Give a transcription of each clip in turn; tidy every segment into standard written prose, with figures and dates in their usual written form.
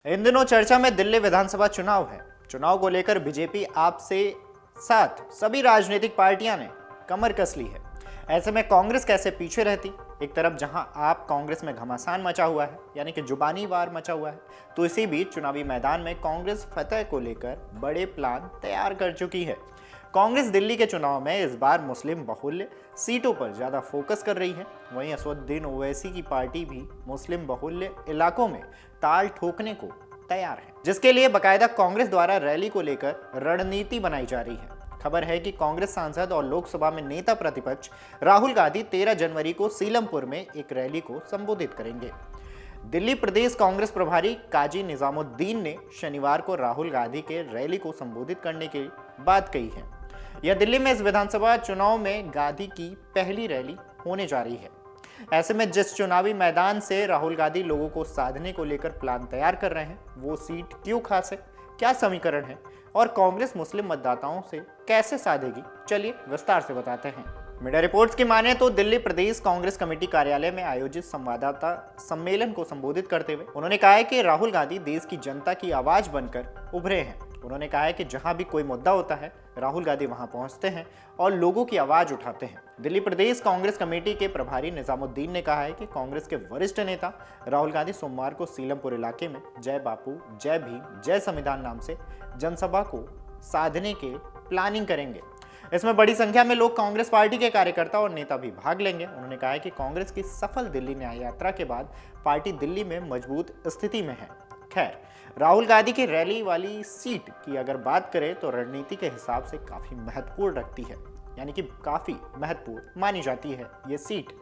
इन दिनों चर्चा में दिल्ली विधानसभा चुनाव है। चुनाव को लेकर बीजेपी आप से साथ सभी राजनीतिक पार्टियां ने कमर कस ली है। ऐसे में कांग्रेस कैसे पीछे रहती। एक तरफ जहां आप कांग्रेस में घमासान मचा हुआ है, यानी कि जुबानी वार मचा हुआ है, तो इसी बीच चुनावी मैदान में कांग्रेस फतह को लेकर बड़े प्लान तैयार कर चुकी है। कांग्रेस दिल्ली के चुनाव में इस बार मुस्लिम बहुल्य सीटों पर ज्यादा फोकस कर रही है। वहीं असदुद्दीन ओवैसी की पार्टी भी मुस्लिम बहुल्य इलाकों में ताल ठोकने को तैयार है, जिसके लिए बकायदा कांग्रेस द्वारा रैली को लेकर रणनीति बनाई जा रही है। खबर है कि कांग्रेस सांसद और लोकसभा में नेता प्रतिपक्ष राहुल गांधी 13 जनवरी को सीलमपुर में एक रैली को संबोधित करेंगे। दिल्ली प्रदेश कांग्रेस प्रभारी काजी निजामुद्दीन ने शनिवार को राहुल गांधी के रैली को संबोधित करने की बात कही है। यह दिल्ली में इस विधानसभा चुनाव में गांधी की पहली रैली होने जा रही है। ऐसे में जिस चुनावी मैदान से राहुल गांधी लोगों को साधने को लेकर प्लान तैयार कर रहे हैं, वो सीट क्यों खास है, क्या समीकरण है और कांग्रेस मुस्लिम मतदाताओं से कैसे साधेगी, चलिए विस्तार से बताते हैं। मीडिया रिपोर्ट्स की माने तो दिल्ली प्रदेश कांग्रेस कमेटी कार्यालय में आयोजित संवाददाता सम्मेलन को संबोधित करते हुए उन्होंने कहा है कि राहुल गांधी देश की जनता की आवाज बनकर उभरे हैं। उन्होंने कहा है कि जहां भी कोई मुद्दा होता है, राहुल गांधी वहां पहुंचते हैं और लोगों की आवाज उठाते हैं। दिल्ली प्रदेश कांग्रेस कमेटी के प्रभारी निजामुद्दीन ने कहा है कि कांग्रेस के वरिष्ठ नेता राहुल गांधी सोमवार को सीलमपुर इलाके में जय बापू, जय भीम, जय संविधान नाम से जनसभा को साधने के प्लानिंग करेंगे। इसमें बड़ी संख्या में लोग कांग्रेस पार्टी के कार्यकर्ता और नेता भी भाग लेंगे। उन्होंने कहा है कि कांग्रेस की सफल दिल्ली न्याय यात्रा के बाद पार्टी दिल्ली में मजबूत स्थिति में है। खैर, राहुल गांधी की रैली वाली सीट की अगर बात करें तो रणनीति के हिसाब से काफी महत्वपूर्ण रखती है, यानी कि काफी महत्वपूर्ण मानी जाती है। ये सीट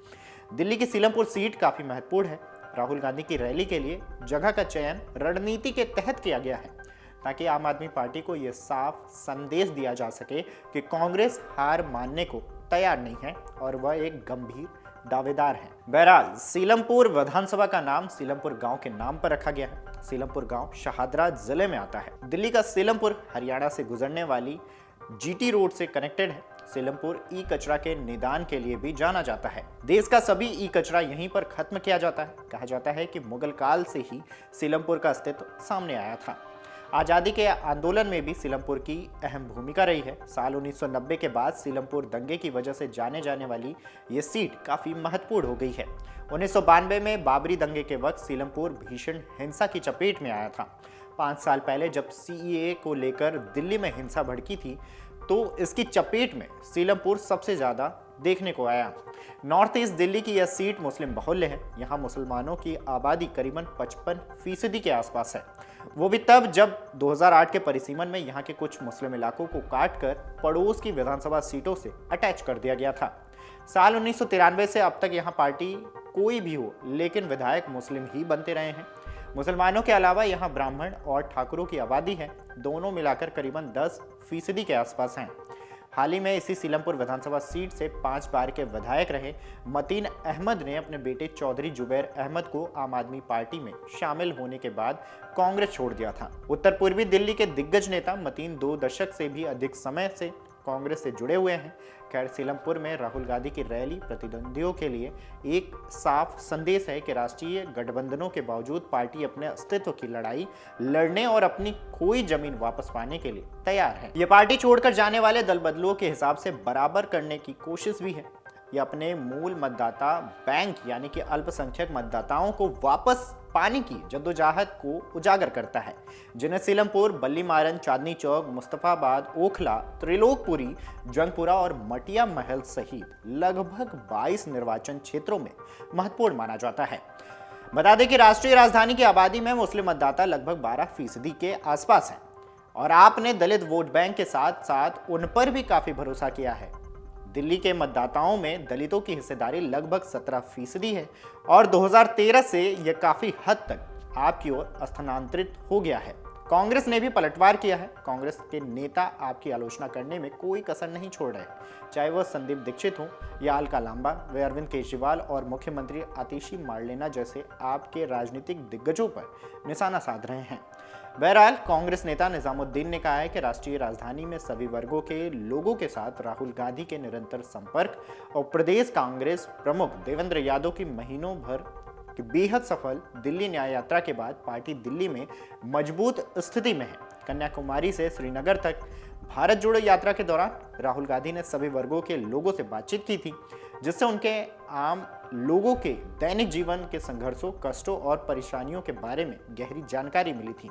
दिल्ली की सीलमपुर सीट काफी महत्वपूर्ण है। राहुल गांधी की रैली के लिए जगह का चयन रणनीति के तहत किया गया है, ताकि आम आदमी पार्टी को यह साफ संदेश दिया जा सके कि कांग्रेस हार मानने को तैयार नहीं है और वह एक गंभीर दावेदार है। बहरहाल, सीलमपुर विधानसभा का नाम सीलमपुर गांव के नाम पर रखा गया है। सीलमपुर गांव शहादरा जिले में आता है। दिल्ली का सीलमपुर हरियाणा से गुजरने वाली जीटी रोड से कनेक्टेड है। सीलमपुर ई कचरा के निदान के लिए भी जाना जाता है। देश का सभी ई कचरा यहीं पर खत्म किया जाता है। कहा जाता है कि मुगल काल से ही सीलमपुर का अस्तित्व सामने आया था। आज़ादी के आंदोलन में भी सीलमपुर की अहम भूमिका रही है। साल 1990 के बाद सीलमपुर दंगे की वजह से जाने जाने वाली ये सीट काफ़ी महत्वपूर्ण हो गई है। 1992 में बाबरी दंगे के वक्त सीलमपुर भीषण हिंसा की चपेट में आया था। 5 साल पहले जब सीएए को लेकर दिल्ली में हिंसा भड़की थी, तो इसकी चपेट में सीलमपुर सबसे ज़्यादा देखने को आया। नॉर्थ ईस्ट दिल्ली की यह सीट मुस्लिम बहुल्य है। यहाँ मुसलमानों की आबादी करीबन 55% के आसपास है। वो भी तब जब 2008 के परिसीमन में यहाँ के कुछ मुस्लिम इलाकों को काटकर पड़ोस की विधानसभा सीटों से अटैच कर दिया गया था। साल 1993 से अब तक यहाँ पार्टी कोई भी हो, लेकिन विधायक मुस्लिम ही बनते रहे हैं। मुसलमानों के अलावा यहाँ ब्राह्मण और ठाकुरों की आबादी है। दोनों मिलाकर करीबन 10% के आसपास हैं। हाल ही में इसी सीलमपुर विधानसभा सीट से 5 बार के विधायक रहे मतीन अहमद ने अपने बेटे चौधरी जुबैर अहमद को आम आदमी पार्टी में शामिल होने के बाद कांग्रेस छोड़ दिया था। उत्तर पूर्वी दिल्ली के दिग्गज नेता मतीन 2 दशक से भी अधिक समय से कांग्रेस से जुड़े हुए हैं। खैर, सीलमपुर में राहुल गांधी की रैली प्रतिद्वंदियों के लिए एक साफ संदेश है कि राष्ट्रीय गठबंधनों के बावजूद पार्टी अपने अस्तित्व की लड़ाई लड़ने और अपनी खोई जमीन वापस पाने के लिए तैयार है। ये पार्टी छोड़कर जाने वाले दल बदलुओं के हिसाब से बराबर करने की कोशिश भी है। यह अपने मूल मतदाता बैंक यानी कि अल्पसंख्यक मतदाताओं को वापस पाने की जद्दोजहद को उजागर करता है, जिन्हें सीलमपुर, बल्लीमारन, चांदनी चौक, मुस्तफाबाद, ओखला, त्रिलोकपुरी, जंगपुरा और मटिया महल सहित लगभग 22 निर्वाचन क्षेत्रों में महत्वपूर्ण माना जाता है। बता दें कि राष्ट्रीय राजधानी की आबादी में मुस्लिम मतदाता लगभग 12% के आसपास हैं और आपने दलित वोट बैंक के साथ साथ उन पर भी काफी भरोसा किया है। दिल्ली के मतदाताओं में दलितों की हिस्सेदारी लगभग 17% है और 2013 से यह काफी हद तक आपकी ओर स्थानांतरित हो गया है। कांग्रेस ने भी पलटवार किया है। कांग्रेस के नेता आपकी आलोचना करने में कोई कसर नहीं छोड़ रहे, चाहे वह संदीप दीक्षित हो या अलका लांबा, वे अरविंद केजरीवाल और मुख्यमंत्री आतिशी मार्लेना जैसे आपके राजनीतिक दिग्गजों पर निशाना साध रहे हैं। बहरहाल, कांग्रेस नेता निजामुद्दीन ने कहा है कि राष्ट्रीय राजधानी में सभी वर्गों के लोगों के साथ राहुल गांधी के निरंतर संपर्क और प्रदेश कांग्रेस प्रमुख देवेंद्र यादव की महीनों भर कि बेहद सफल दिल्ली न्याय यात्रा के बाद पार्टी दिल्ली में मजबूत स्थिति में है। कन्याकुमारी से श्रीनगर तक भारत जोड़ो यात्रा के दौरान राहुल गांधी ने सभी वर्गों के लोगों से बातचीत की थी, जिससे उनके आम लोगों के दैनिक जीवन के संघर्षों, कष्टों और परेशानियों के बारे में गहरी जानकारी मिली थी।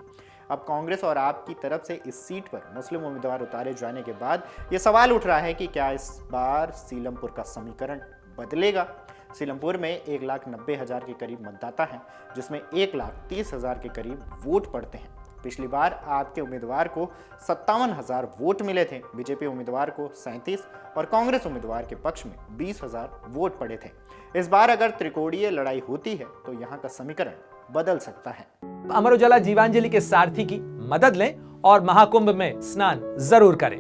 अब कांग्रेस और आप की तरफ से इस सीट पर मुस्लिम उम्मीदवार उतारे जाने के बाद ये सवाल उठ रहा है कि क्या इस बार सीलमपुर का समीकरण बदलेगा। सीलमपुर में 1,90,000 के करीब मतदाता हैं, जिसमें 1,30,000 के करीब वोट पड़ते हैं। पिछली बार आपके उम्मीदवार को 57,000 वोट मिले थे, बीजेपी उम्मीदवार को 37 और कांग्रेस उम्मीदवार के पक्ष में 20,000 वोट पड़े थे। इस बार अगर त्रिकोणीय लड़ाई होती है तो यहाँ का समीकरण बदल सकता है। अमर उजाला जीवांजलि के सारथी की मदद लें और महाकुंभ में स्नान जरूर करें।